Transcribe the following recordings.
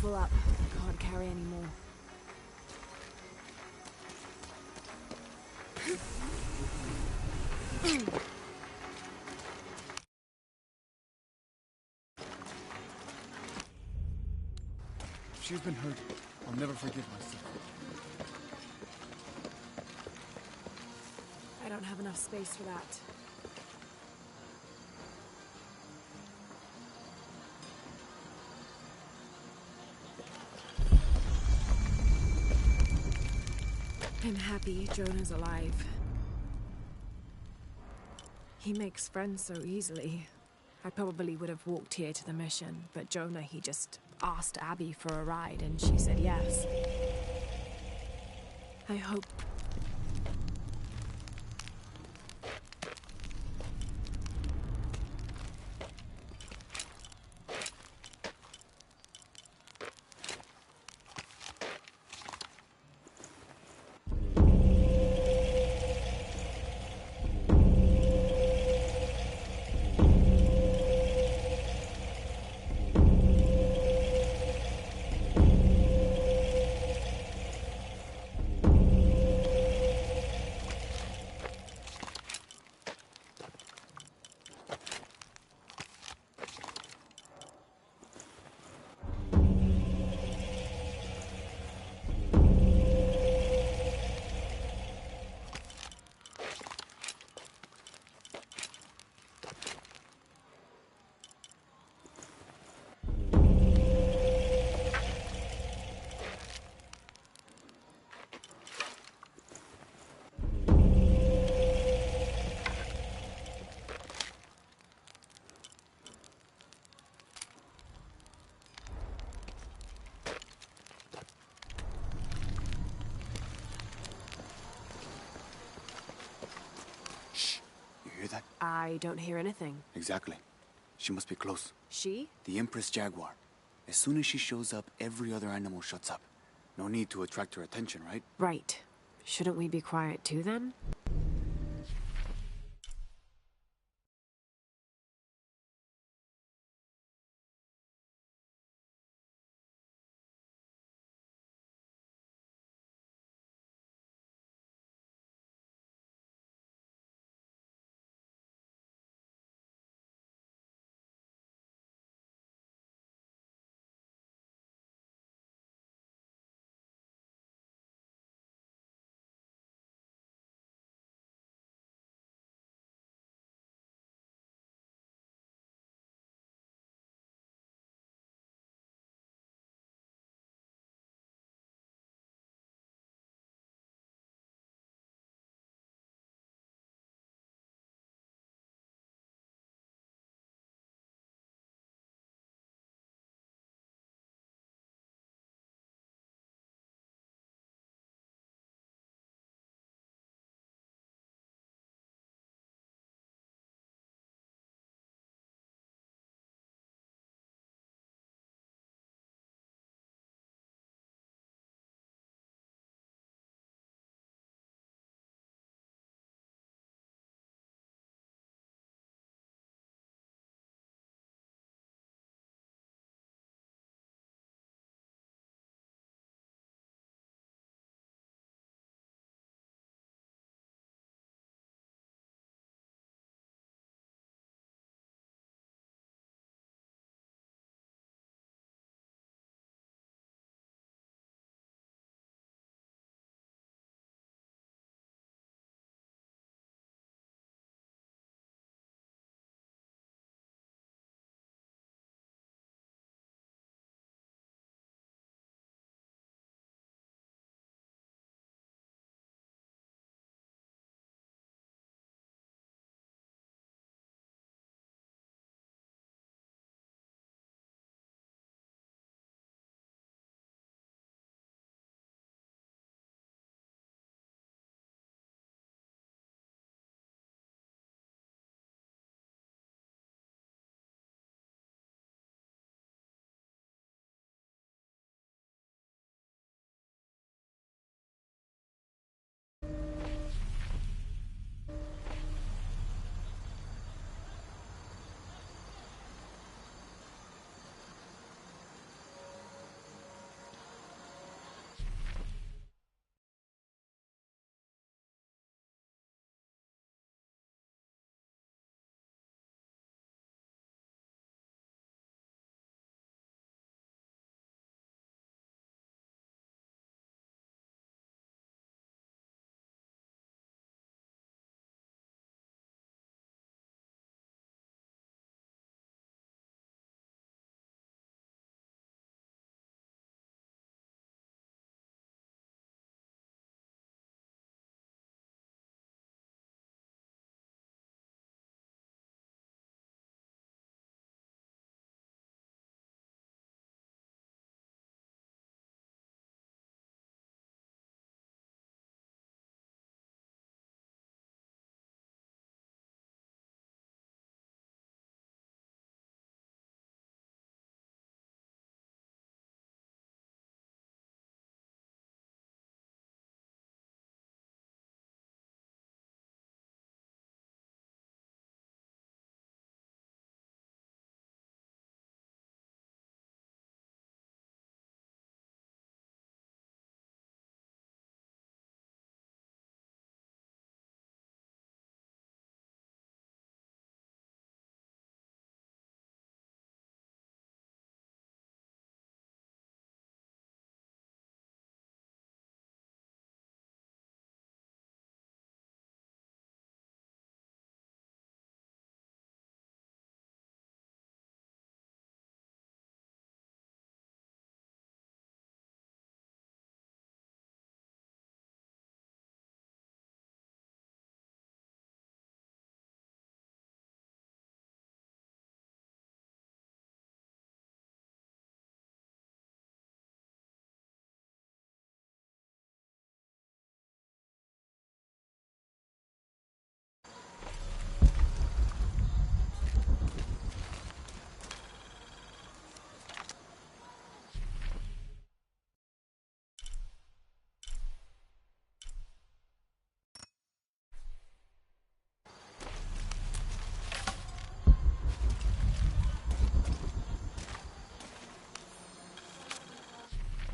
full up. Can't carry anymore. If she's been hurt, I'll never forgive myself. I don't have enough space for that. I'm happy Jonah's alive. He makes friends so easily. I probably would have walked here to the mission, but Jonah, he just asked Abby for a ride and she said yes. I hope... I don't hear anything. Exactly. She must be close. She? The Empress Jaguar. As soon as she shows up, every other animal shuts up. No need to attract her attention, right? Right. Shouldn't we be quiet too then?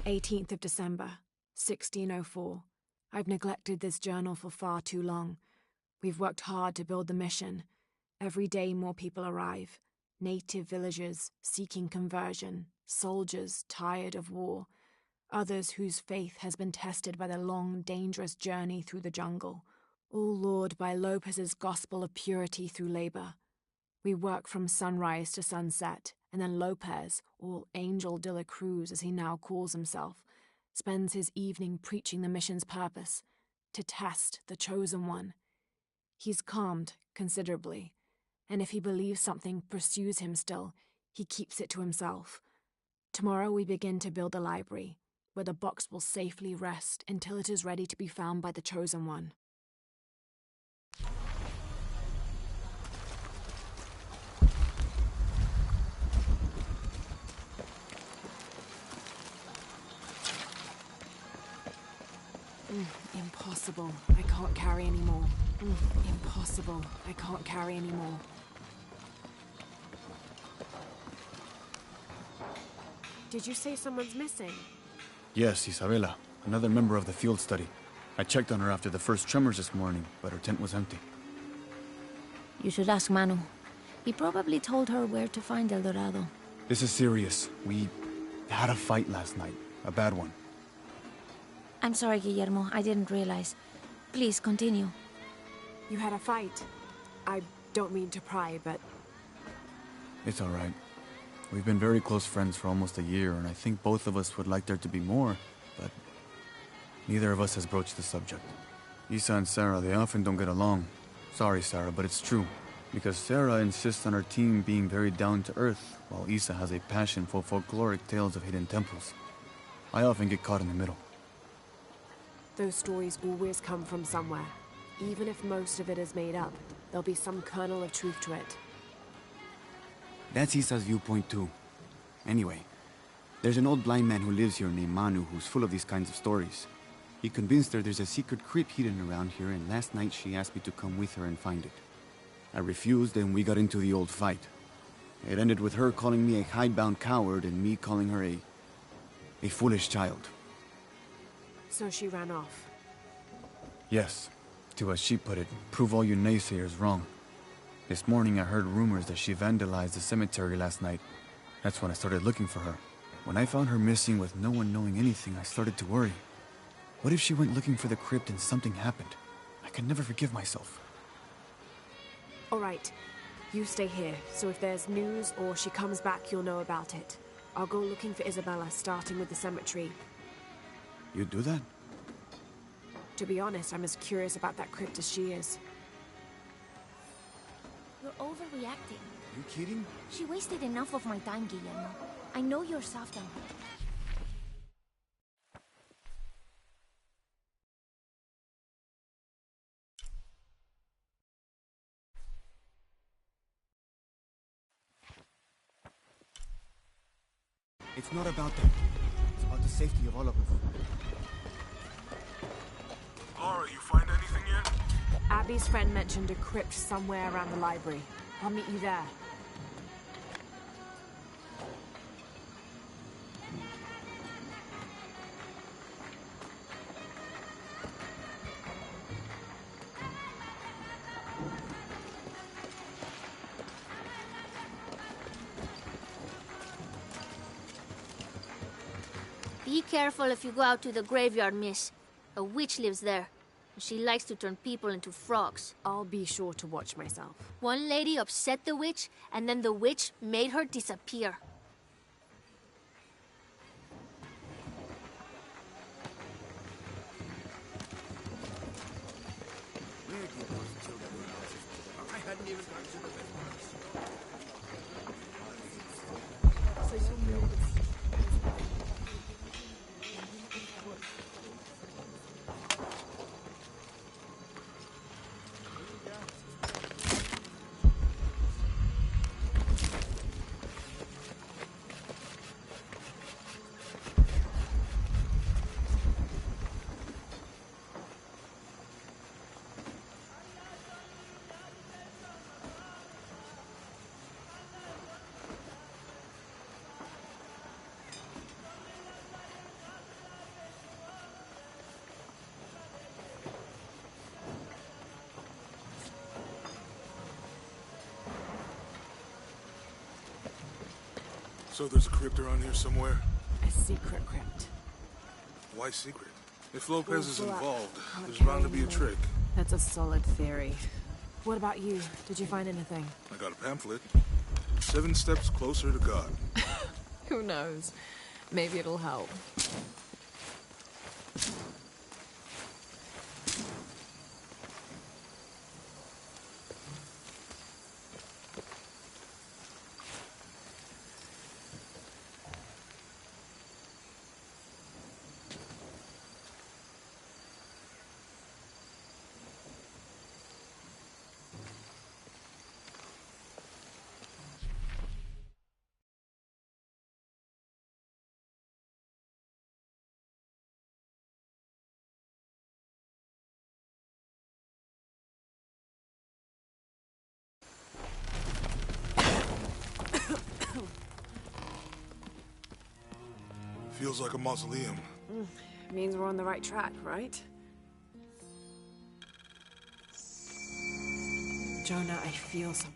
18th of December, 1604. I've neglected this journal for far too long. We've worked hard to build the mission. Every day more people arrive. Native villagers seeking conversion, soldiers tired of war, others whose faith has been tested by the long, dangerous journey through the jungle, all lured by Lopez's gospel of purity through labor. We work from sunrise to sunset, and then Lopez, or Angel de la Cruz as he now calls himself, spends his evening preaching the mission's purpose, to test the chosen one. He's calmed considerably, and if he believes something pursues him still, he keeps it to himself. Tomorrow we begin to build a library, where the box will safely rest until it is ready to be found by the chosen one. Impossible. I can't carry anymore. Impossible. I can't carry anymore. Did you say someone's missing? Yes, Isabela, another member of the field study. I checked on her after the first tremors this morning, but her tent was empty. You should ask Manu. He probably told her where to find El Dorado. This is serious. We had a fight last night. A bad one. I'm sorry, Guillermo. I didn't realize. Please, continue. You had a fight. I don't mean to pry, but... It's all right. We've been very close friends for almost a year, and I think both of us would like there to be more, but neither of us has broached the subject. Isa and Sarah, they often don't get along. Sorry, Sarah, but it's true. Because Sarah insists on her team being very down-to-earth, while Isa has a passion for folkloric tales of hidden temples. I often get caught in the middle. Those stories always come from somewhere. Even if most of it is made up, there'll be some kernel of truth to it. That's Isa's viewpoint too. Anyway, there's an old blind man who lives here named Manu who's full of these kinds of stories. He convinced her there's a secret crypt hidden around here, and last night she asked me to come with her and find it. I refused, and we got into the old fight. It ended with her calling me a hidebound coward and me calling her a foolish child. So she ran off. Yes. To, as she put it, prove all you naysayers wrong. This morning I heard rumors that she vandalized the cemetery last night. That's when I started looking for her. When I found her missing with no one knowing anything, I started to worry. What if she went looking for the crypt and something happened? I can never forgive myself. All right. You stay here, so if there's news or she comes back, you'll know about it. I'll go looking for Isabella, starting with the cemetery. You'd do that? To be honest, I'm as curious about that crypt as she is. You're overreacting. You kidding? She wasted enough of my time, Guillermo. I know you're soft on her. It's not about that. It's about the safety of all of us. Laura, you find anything yet? Abby's friend mentioned a crypt somewhere around the library. I'll meet you there. Be careful if you go out to the graveyard, miss. A witch lives there. She likes to turn people into frogs. I'll be sure to watch myself. One lady upset the witch, and then the witch made her disappear. So there's a crypt around here somewhere? A secret crypt. Why secret? If Lopez is All full up. involved, Can't there's carry bound to be a anymore. trick. That's a solid theory. What about you? Did you find anything? I got a pamphlet. 7 steps closer to God. Who knows? Maybe it'll help. Feels like a mausoleum. Means we're on the right track, right? Jonah, I feel something.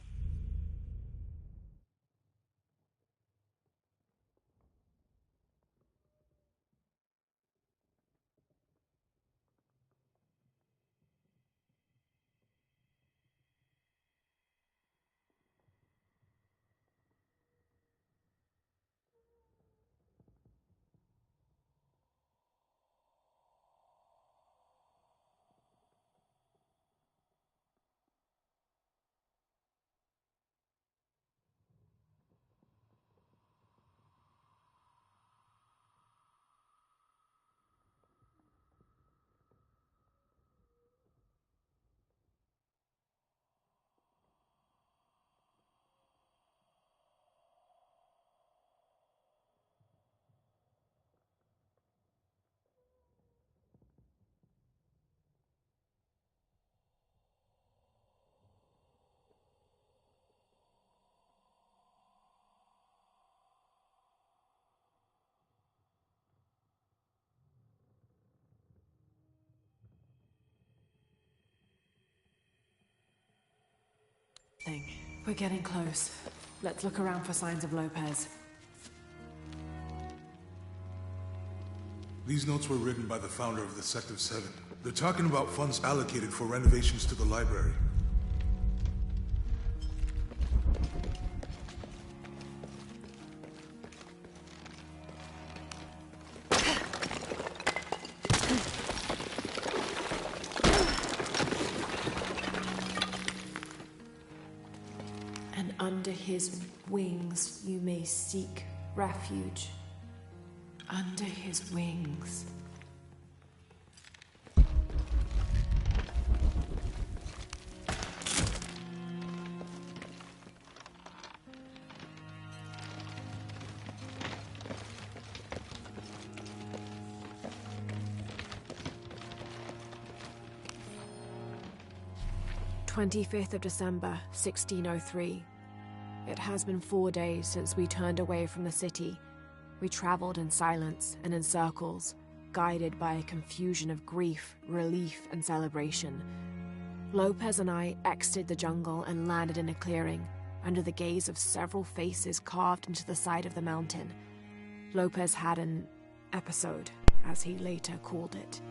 We're getting close. Let's look around for signs of Lopez. These notes were written by the founder of the Sector 7. They're talking about funds allocated for renovations to the library. And under his wings you may seek refuge. Under his wings. "25th of December, 1603. It has been 4 days since we turned away from the city. We traveled in silence and in circles, guided by a confusion of grief, relief, and celebration. Lopez and I exited the jungle and landed in a clearing, under the gaze of several faces carved into the side of the mountain. Lopez had an episode, as he later called it.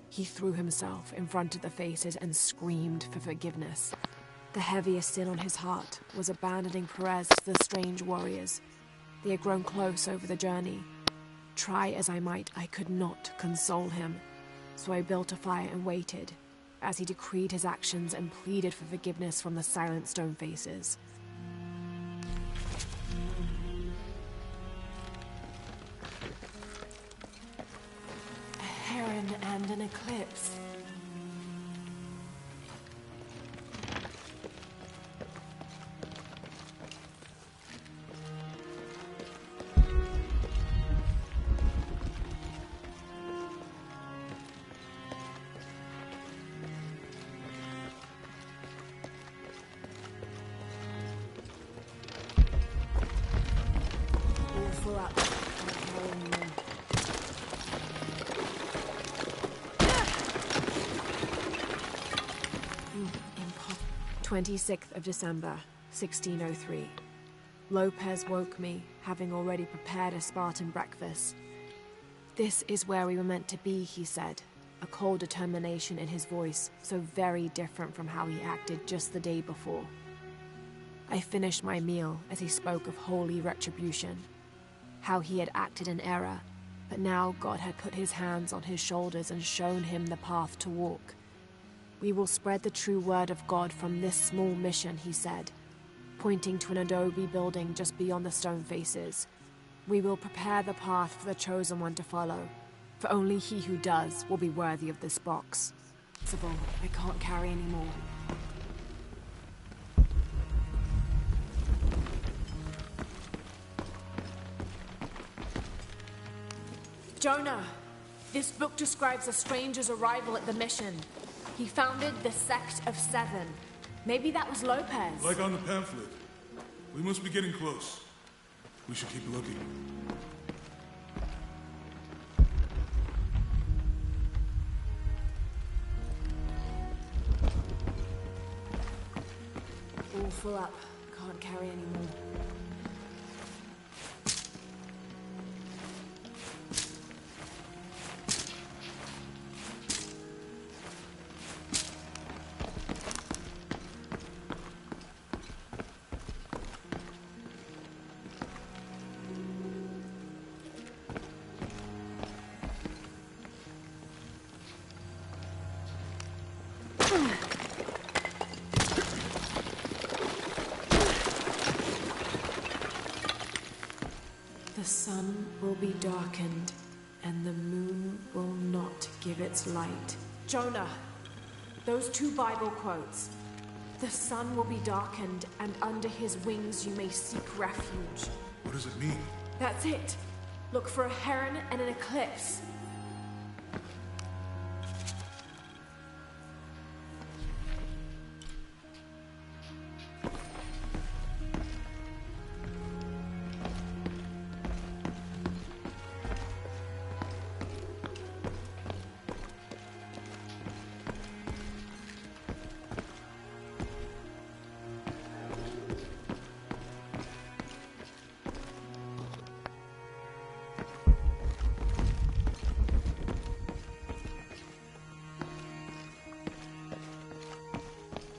He threw himself in front of the faces and screamed for forgiveness. The heaviest sin on his heart was abandoning Perez to the strange warriors. They had grown close over the journey. Try as I might, I could not console him. So I built a fire and waited, as he decreed his actions and pleaded for forgiveness from the silent stone faces. A heron and an eclipse. Full up. Can't carry anymore. Impossible. 26th of December, 1603. Lopez woke me, having already prepared a Spartan breakfast. This is where we were meant to be, he said, a cold determination in his voice, so very different from how he acted just the day before. I finished my meal as he spoke of holy retribution, how he had acted in error, but now God had put his hands on his shoulders and shown him the path to walk. We will spread the true word of God from this small mission, he said, pointing to an adobe building just beyond the stone faces. We will prepare the path for the chosen one to follow, for only he who does will be worthy of this box. Sybil, I can't carry anymore. Jonah, this book describes a stranger's arrival at the mission. He founded the Sect of Seven. Maybe that was Lopez. Like on the pamphlet. We must be getting close. We should keep looking. All full up. Can't carry anymore. The sun will be darkened, and the moon will not give its light. Jonah, those two Bible quotes. The sun will be darkened, and under his wings you may seek refuge. What does it mean? That's it. Look for a heron and an eclipse.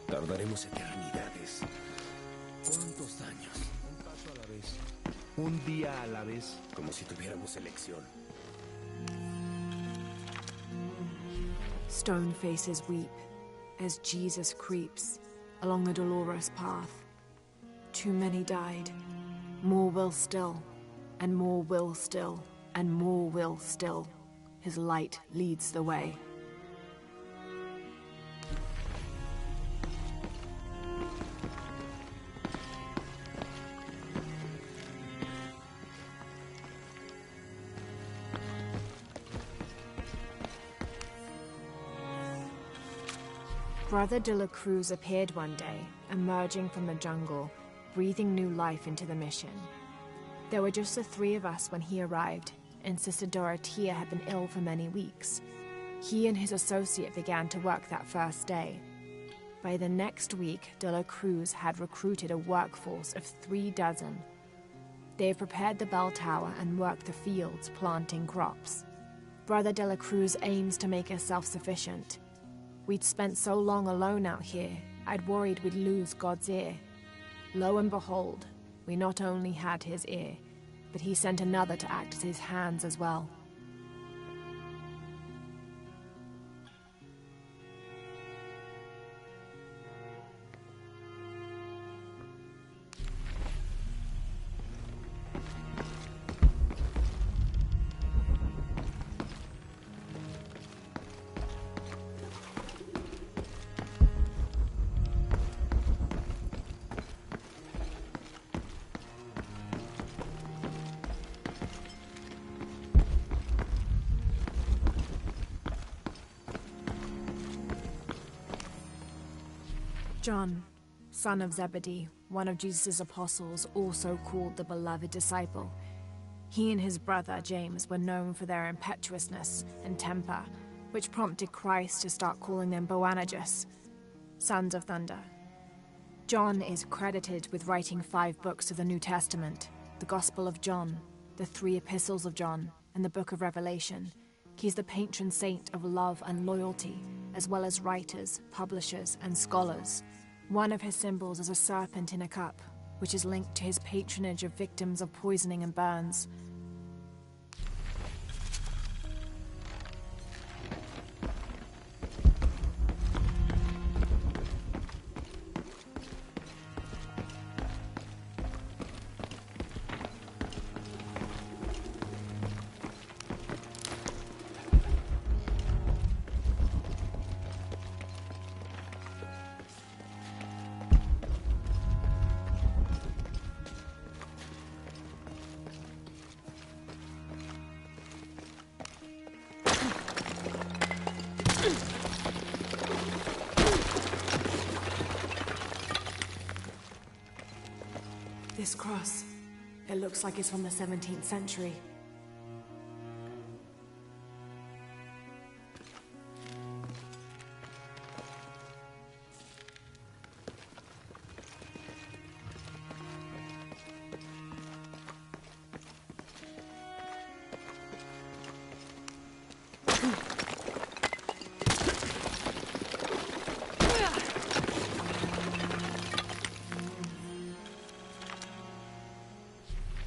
Tardaremos eternidades. ¿Cuántos años? Un paso a la vez. Un día a la vez. Como si tuviéramos elección. Stone faces weep as Jesus creeps along the dolorous path. Too many died. More will still, and more will still, and more will still. His light leads the way. Brother de la Cruz appeared one day, emerging from the jungle, breathing new life into the mission. There were just the three of us when he arrived, and Sister Dorothea had been ill for many weeks. He and his associate began to work that first day. By the next week, de la Cruz had recruited a workforce of 36. They have prepared the bell tower and worked the fields, planting crops. Brother de la Cruz aims to make us self-sufficient. We'd spent so long alone out here, I'd worried we'd lose God's ear. Lo and behold, we not only had his ear, but he sent another to act as his hands as well. John, son of Zebedee, one of Jesus' apostles, also called the beloved disciple. He and his brother, James, were known for their impetuousness and temper, which prompted Christ to start calling them Boanerges, sons of thunder. John is credited with writing 5 books of the New Testament: the Gospel of John, the 3 Epistles of John, and the Book of Revelation. He's the patron saint of love and loyalty, as well as writers, publishers, and scholars. One of his symbols is a serpent in a cup, which is linked to his patronage of victims of poisoning and burns. This cross, it looks like it's from the 17th century.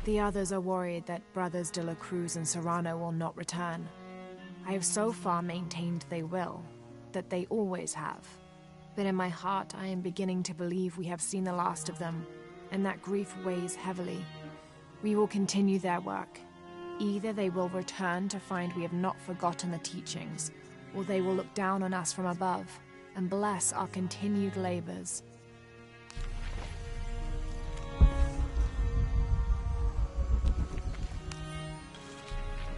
The others are worried that Brothers de la Cruz and Serrano will not return. I have so far maintained they will, that they always have. But in my heart, I am beginning to believe we have seen the last of them, and that grief weighs heavily. We will continue their work. Either they will return to find we have not forgotten the teachings, or they will look down on us from above and bless our continued labors.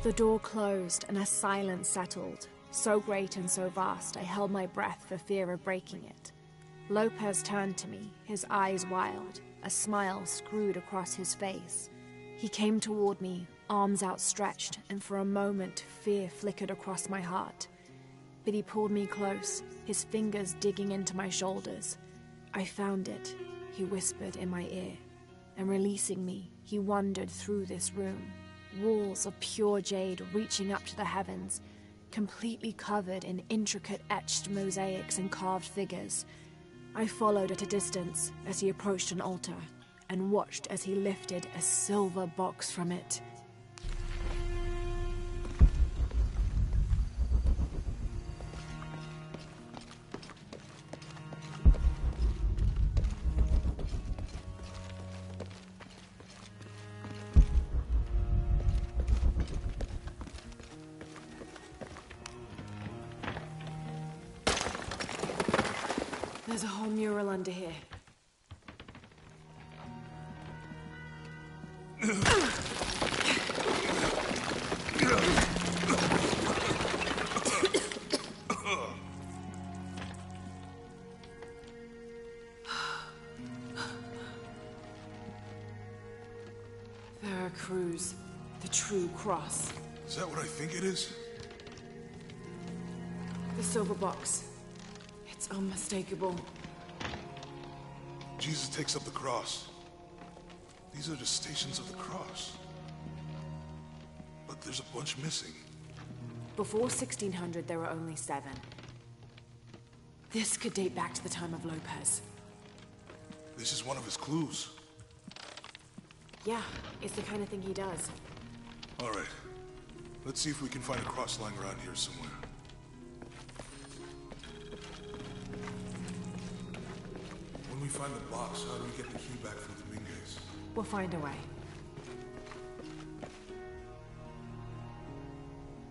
The door closed and a silence settled, so great and so vast I held my breath for fear of breaking it. Lopez turned to me, his eyes wild, a smile screwed across his face. He came toward me, arms outstretched, and for a moment fear flickered across my heart. But he pulled me close, his fingers digging into my shoulders. "I found it," he whispered in my ear, and releasing me, he wandered through this room. Walls of pure jade reaching up to the heavens, completely covered in intricate etched mosaics and carved figures. I followed at a distance as he approached an altar, and watched as he lifted a silver box from it. There's a whole mural under here. Veracruz, the true cross. Is that what I think it is? The silver box. It's unmistakable. Jesus takes up the cross. These are the stations of the cross. But there's a bunch missing. Before 1600, there were only 7. This could date back to the time of Lopez. This is one of his clues. Yeah, it's the kind of thing he does. All right. Let's see if we can find a cross lying around here somewhere. When we find the box, how do we get the key back from Dominguez? We'll find a way.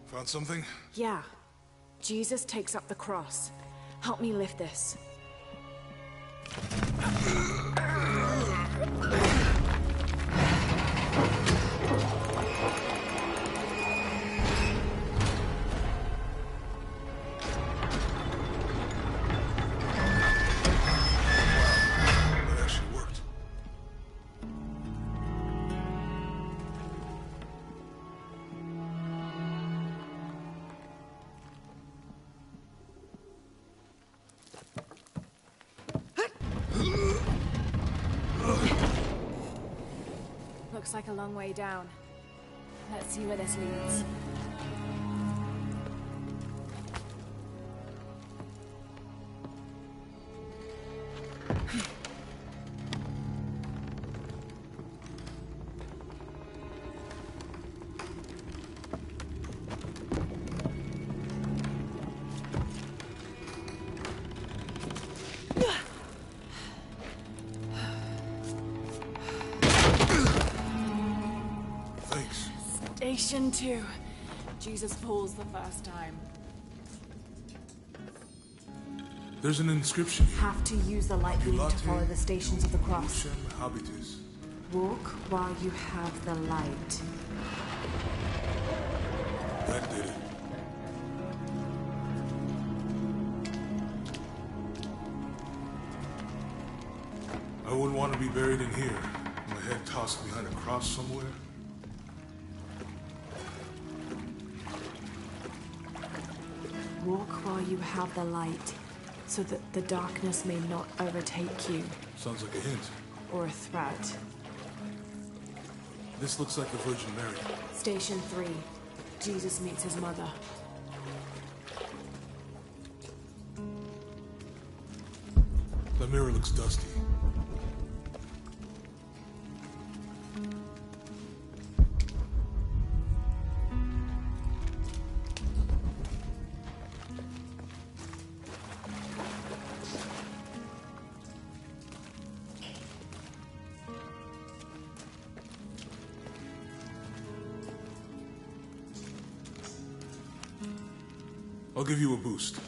Found something? Yeah. Jesus takes up the cross. Help me lift this. That actually worked. Looks like a long way down. Let's see where this leads. Thanks. Station 2. Jesus falls the first time. There's an inscription here. Have to use the light beam to follow the stations of the cross. Lucem habitus. Walk while you have the light. That did it. I wouldn't want to be buried in here. My head tossed behind a cross somewhere. Walk while you have the light, so that the darkness may not overtake you, Sounds like a hint. or a threat. This looks like the Virgin Mary. Station 3. Jesus meets his mother. The mirror looks dusty. I'll give you a boost.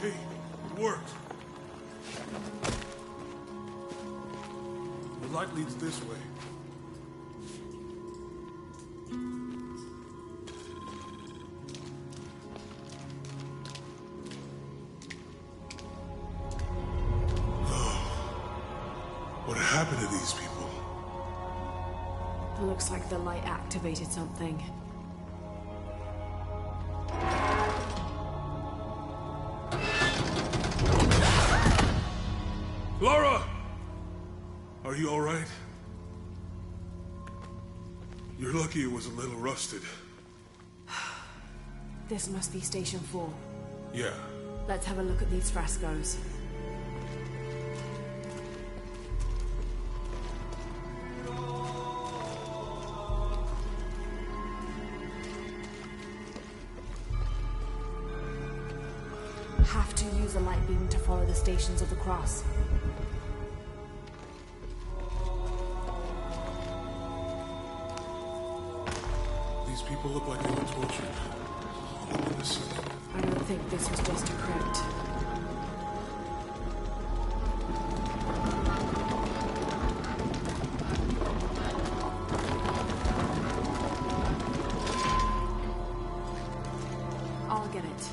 Hey, it worked. The light leads this way. What happened to these people? It looks like the light activated something. Laura! Are you alright? You're lucky it was a little rusted. This must be Station 4. Yeah. Let's have a look at these frescoes. Have to use a light beam to follow the stations of the cross. These people look like they were tortured. Oh, goodness. I don't think this was just a crypt. I'll get it.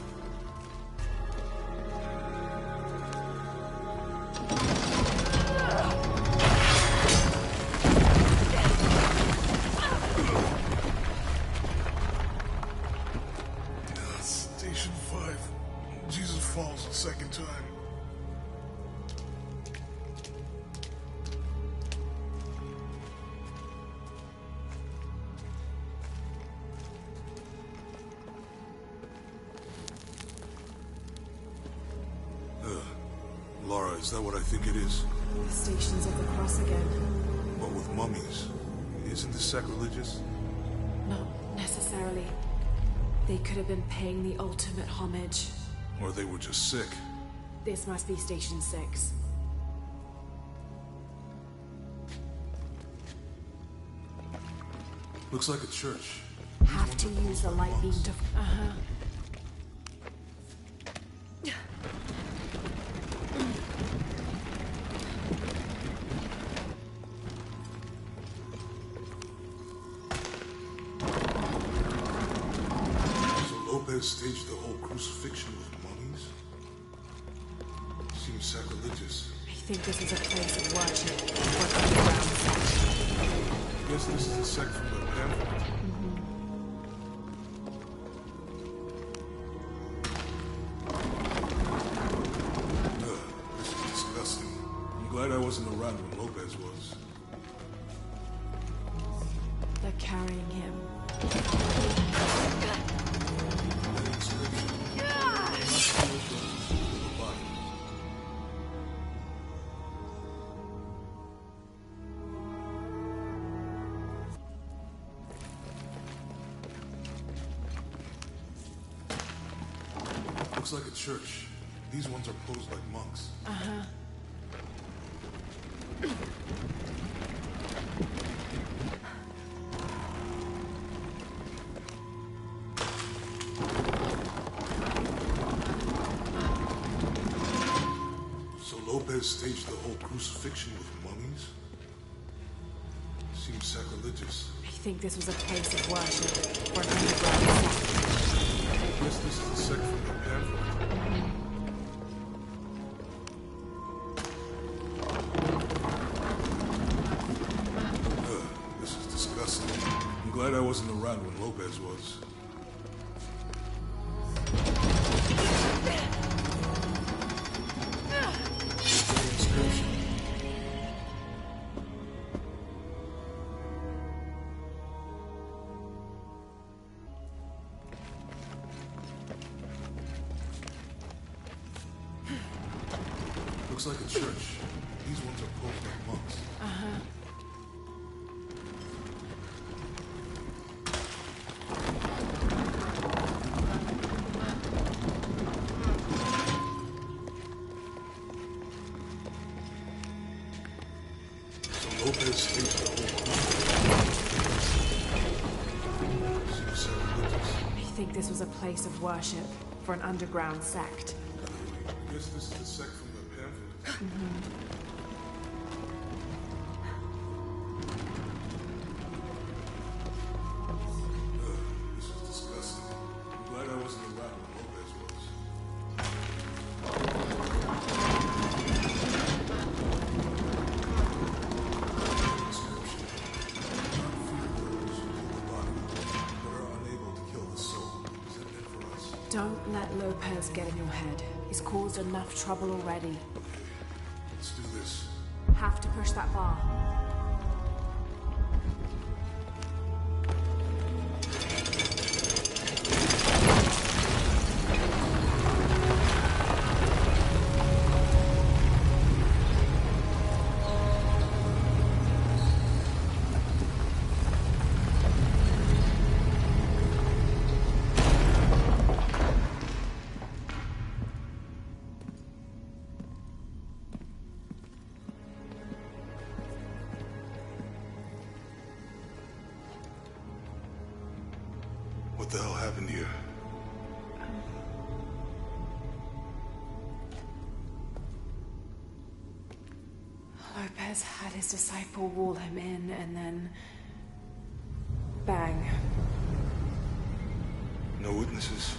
Station 5. Jesus falls a second time. Laura, is that what I think it is? The stations of the cross again. But with mummies. Isn't this sacrilegious? Not necessarily. They could have been paying the ultimate homage. Or they were just sick? This must be Station 6. Looks like a church. Have to use the light beam to... Uh-huh. Staged the whole crucifixion with mummies? Seems sacrilegious. I think this is a place of worship. Or underground sect. Guess this is a sect from the pamphlet. glad I wasn't around when Lopez was. They're carrying him. Looks like a church. These ones are posed like monks. Uh-huh. So Lopez staged the whole crucifixion with mummies? Seems sacrilegious. I think this was a place of worship for an underground sect. I guess this is a sect from the pamphlet. This is disgusting. I'm glad I wasn't around when Lopez was. Inscription. Looks like a church. These ones are posed like monks. Uh-huh. So Lopez staged the whole crucifixion. Seems sacrilegious. I think this was a place of worship for an underground sect. I guess this is a sect from the pamphlet. This is disgusting. I'm glad I wasn't around when Lopez was. Inscription. Not fear those who kill the body, but are unable to kill the soul. Is that meant for us? Don't let Lopez get in your head. He's caused enough trouble already. Let's do this. Have to push that bar. What the hell happened here? Lopez had his disciple wall him in, and then... bang. No witnesses.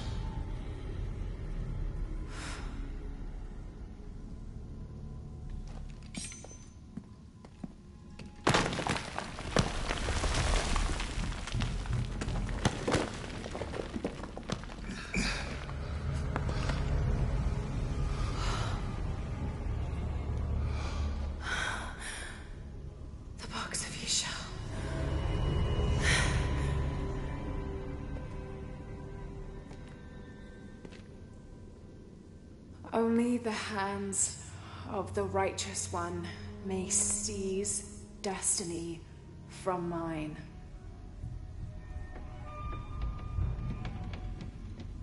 The box of Yeshua. Only the hands of the righteous one may seize destiny from mine.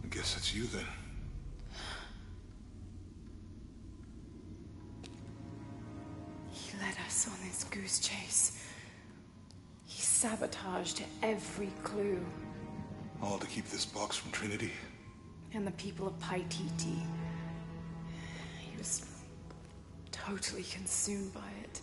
I guess it's you then. He led us on this goose chase. He sabotaged every clue. All to keep this box from Trinity. And the people of Paititi. He was totally consumed by it.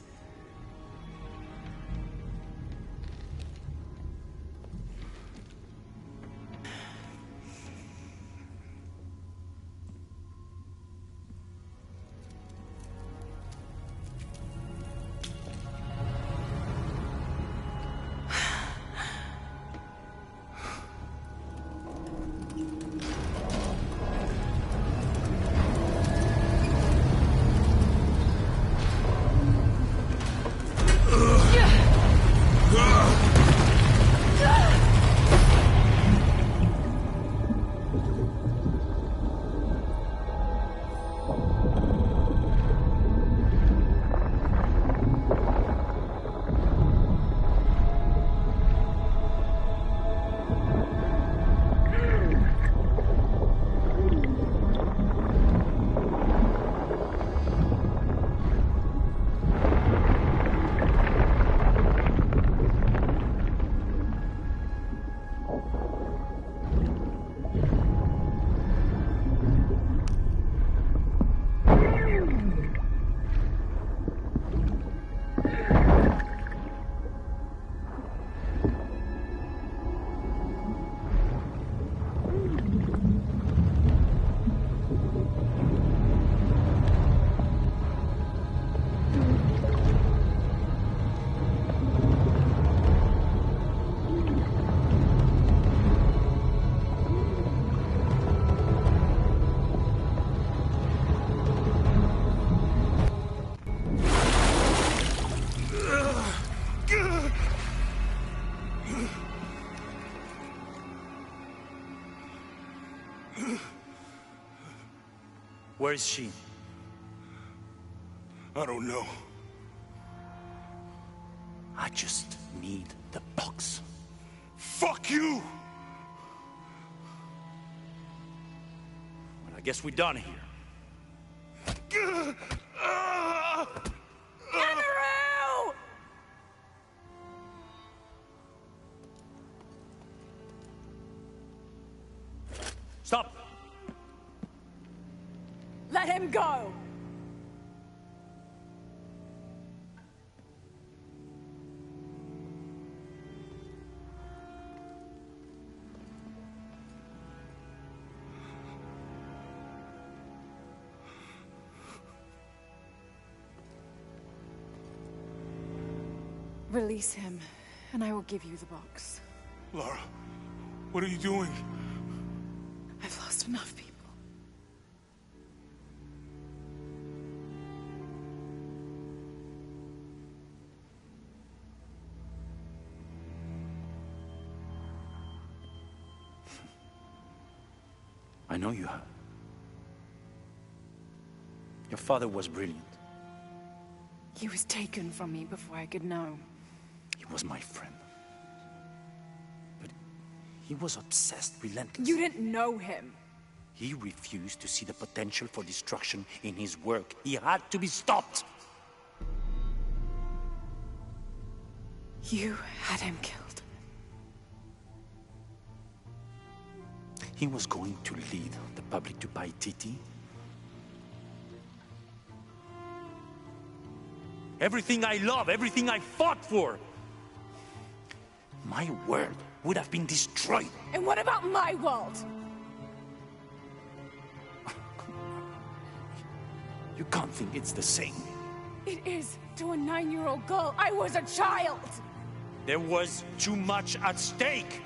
Where is she? I don't know. I just need the box. Fuck you! Well, I guess we're done here. Stop! Let him go! Release him, and I will give you the box. Lara, what are you doing? I've lost enough people. I know you have. Your father was brilliant. He was taken from me before I could know. He was my friend. But he was obsessed, relentless. You didn't know him. He refused to see the potential for destruction in his work. He had to be stopped. You had him killed. He was going to lead the public to Paititi. Everything I love, everything I fought for. My world would have been destroyed. And what about my world? You can't think it's the same. It is to a 9-year-old girl. I was a child. There was too much at stake.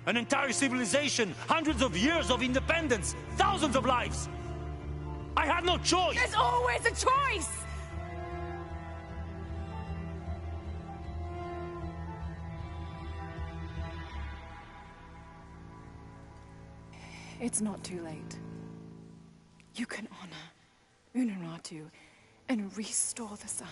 An entire civilization, hundreds of years of independence, thousands of lives. I had no choice. There's always a choice. It's not too late. You can honor Unuratu and restore the sun.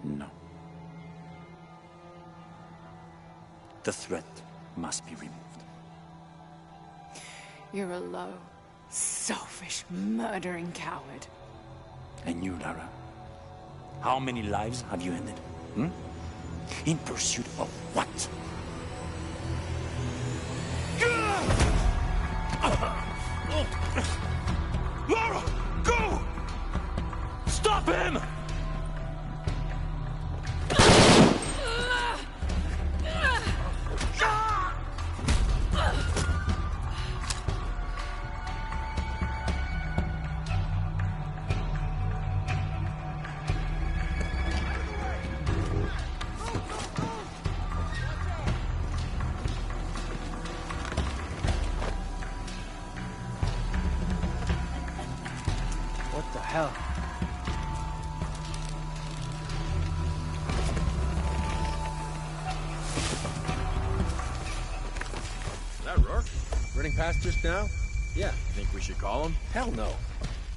No. The threat must be removed. You're a low, selfish, murdering coward. And you, Lara? How many lives have you ended? In pursuit of what? Lara, go! Stop him! What the hell? Is that Rourke? Running past just now? Yeah. Think we should call him? Hell no.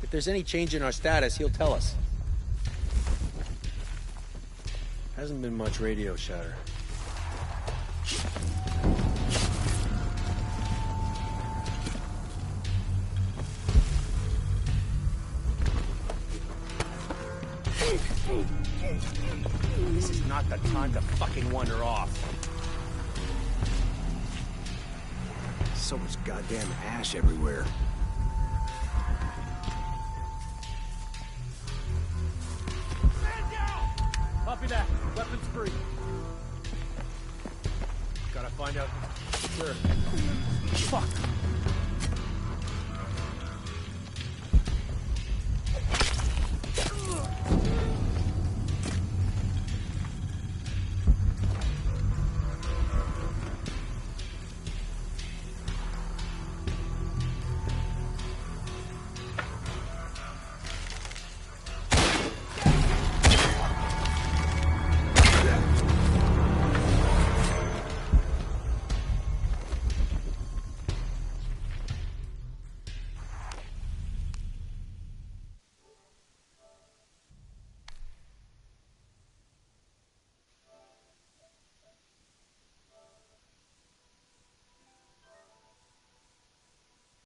If there's any change in our status, he'll tell us. Hasn't been much radio chatter. This is not the time to fucking wander off. So much goddamn ash everywhere. Stand down! Copy that. Weapons free. Gotta find out. Sure. Fuck!